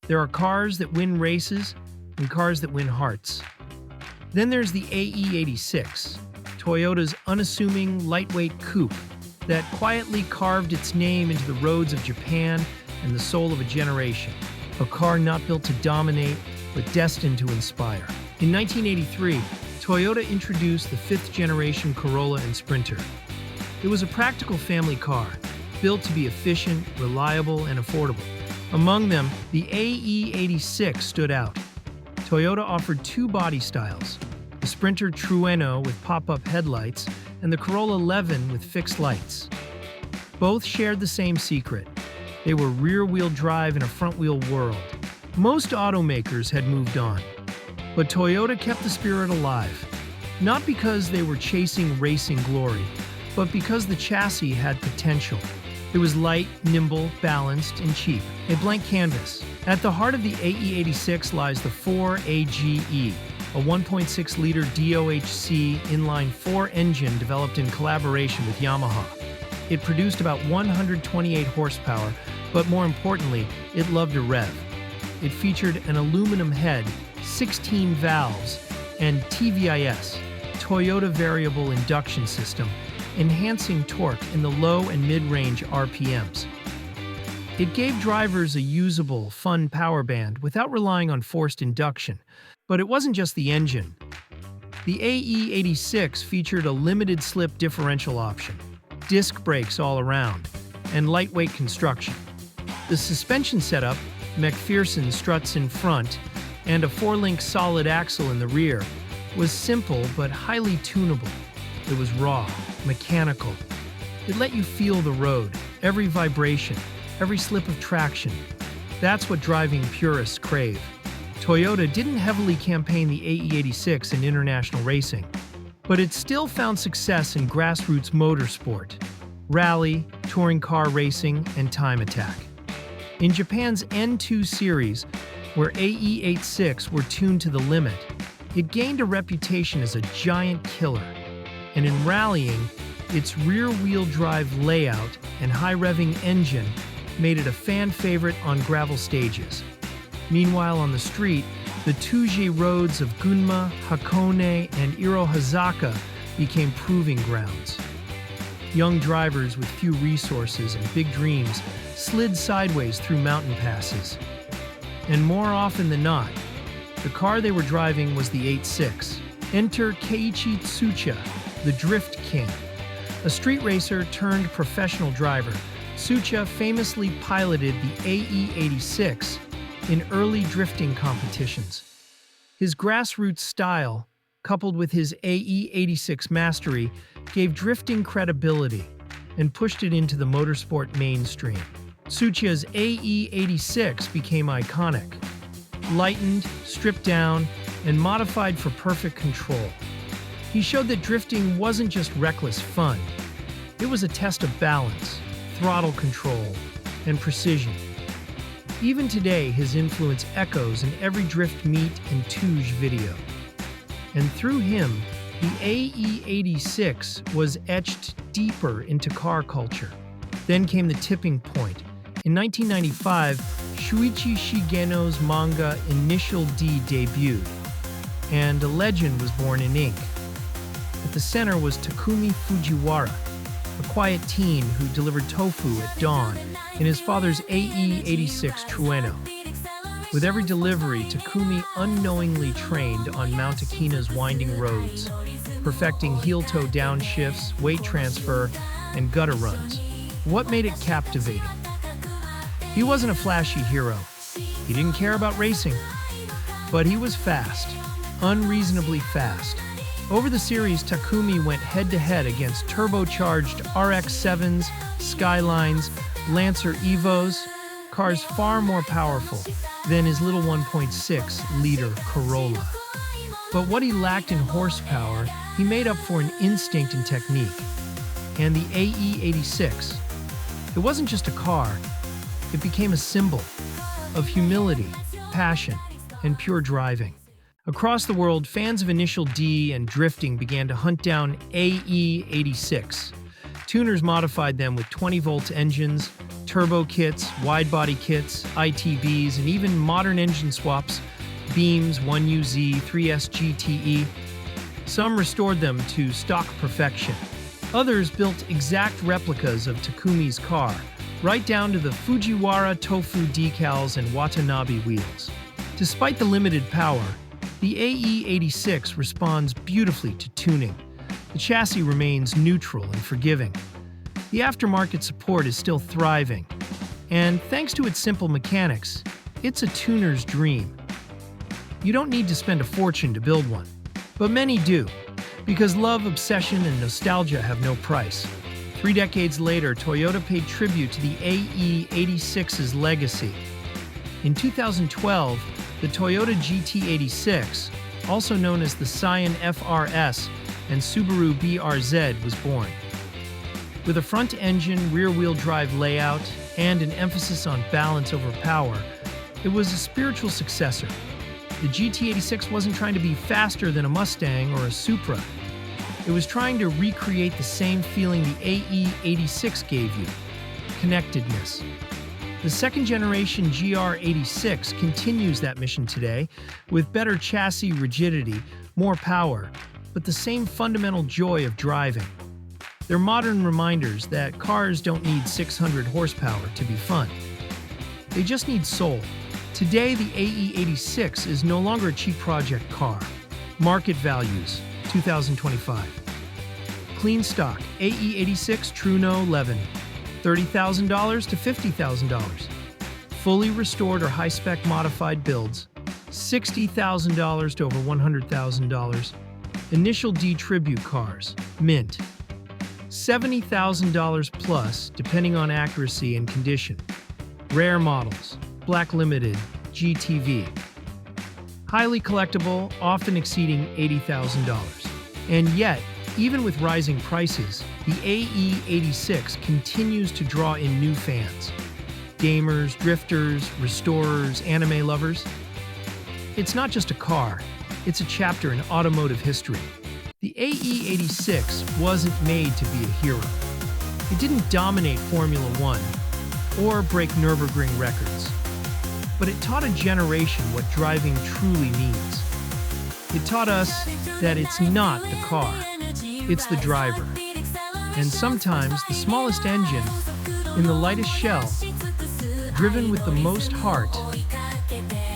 There are cars that win races and cars that win hearts. Then there's the AE86, Toyota's unassuming, lightweight coupe that quietly carved its name into the roads of Japan and the soul of a generation. A car not built to dominate, but destined to inspire. In 1983, Toyota introduced the fifth-generation Corolla and Sprinter. It was a practical family car, built to be efficient, reliable, and affordable. Among them, the AE86 stood out. Toyota offered two body styles, the Sprinter Trueno with pop-up headlights and the Corolla 11 with fixed lights. Both shared the same secret. They were rear-wheel drive in a front-wheel world. Most automakers had moved on, but Toyota kept the spirit alive. Not because they were chasing racing glory, but because the chassis had potential. It was light, nimble, balanced, and cheap. A blank canvas. At the heart of the AE86 lies the 4AGE, a 1.6-liter DOHC inline-4 engine developed in collaboration with Yamaha. It produced about 128 horsepower, but more importantly, it loved a rev. It featured an aluminum head, 16 valves, and TVIS, Toyota Variable Induction System, enhancing torque in the low and mid-range RPMs. It gave drivers a usable, fun power band without relying on forced induction. But it wasn't just the engine. The AE86 featured a limited-slip differential option, disc brakes all around, and lightweight construction. The suspension setup, McPherson struts in front, and a 4-link solid axle in the rear, was simple but highly tunable. It was raw, mechanical. It let you feel the road, every vibration, every slip of traction. That's what driving purists crave. Toyota didn't heavily campaign the AE86 in international racing, but it still found success in grassroots motorsport, rally, touring car racing, and time attack. In Japan's N2 series, where AE86 were tuned to the limit, it gained a reputation as a giant killer. And in rallying, its rear-wheel drive layout and high-revving engine made it a fan favorite on gravel stages. Meanwhile, on the street, the Touge roads of Gunma, Hakone, and Irohazaka became proving grounds. Young drivers with few resources and big dreams slid sideways through mountain passes. And more often than not, the car they were driving was the 86. Enter Keiichi Tsuchiya, the Drift King. A street racer turned professional driver, Tsuchiya famously piloted the AE86 in early drifting competitions. His grassroots style, coupled with his AE86 mastery, gave drifting credibility and pushed it into the motorsport mainstream. Tsuchiya's AE86 became iconic, lightened, stripped down, and modified for perfect control. He showed that drifting wasn't just reckless fun. It was a test of balance, throttle control, and precision. Even today, his influence echoes in every drift meet and Touge video. And through him, the AE86 was etched deeper into car culture. Then came the tipping point. In 1995, Shuichi Shigeno's manga Initial D debuted, and a legend was born in ink. At the center was Takumi Fujiwara, a quiet teen who delivered tofu at dawn in his father's AE86 Trueno. With every delivery, Takumi unknowingly trained on Mount Akina's winding roads, perfecting heel-toe downshifts, weight transfer, and gutter runs. What made it captivating? He wasn't a flashy hero. He didn't care about racing. But he was fast, unreasonably fast. Over the series, Takumi went head-to-head against turbocharged RX-7s, Skylines, Lancer Evos, cars far more powerful than his little 1.6-liter Corolla. But what he lacked in horsepower, he made up for in instinct and technique. And the AE86, it wasn't just a car, it became a symbol of humility, passion, and pure driving. Across the world, fans of Initial D and drifting began to hunt down AE86. Tuners modified them with 20-volt engines, Turbo kits, wide-body kits, ITBs, and even modern engine swaps, beams, 1UZ, 3S GTE. Some restored them to stock perfection. Others built exact replicas of Takumi's car, right down to the Fujiwara tofu decals and Watanabe wheels. Despite the limited power, the AE86 responds beautifully to tuning. The chassis remains neutral and forgiving. The aftermarket support is still thriving, and thanks to its simple mechanics, it's a tuner's dream. You don't need to spend a fortune to build one, but many do, because love, obsession, and nostalgia have no price. 3 decades later, Toyota paid tribute to the AE86's legacy. In 2012, the Toyota GT86, also known as the Scion FRS and Subaru BRZ, was born. With a front-engine, rear-wheel drive layout and an emphasis on balance over power, it was a spiritual successor. The GT86 wasn't trying to be faster than a Mustang or a Supra. It was trying to recreate the same feeling the AE86 gave you: connectedness. The second-generation GR86 continues that mission today, with better chassis rigidity, more power, but the same fundamental joy of driving. They're modern reminders that cars don't need 600 horsepower to be fun. They just need soul. Today, the AE86 is no longer a cheap project car. Market values, 2025. Clean stock, AE86 Trueno 11, $30,000 to $50,000. Fully restored or high-spec modified builds, $60,000 to over $100,000. Initial D tribute cars, mint, $70,000 plus, depending on accuracy and condition. Rare models, Black Limited, GTV. Highly collectible, often exceeding $80,000. And yet, even with rising prices, the AE86 continues to draw in new fans. Gamers, drifters, restorers, anime lovers. It's not just a car, it's a chapter in automotive history. The AE86 wasn't made to be a hero. It didn't dominate Formula One or break Nürburgring records. But it taught a generation what driving truly means. It taught us that it's not the car, it's the driver. And sometimes the smallest engine in the lightest shell, driven with the most heart,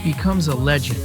becomes a legend.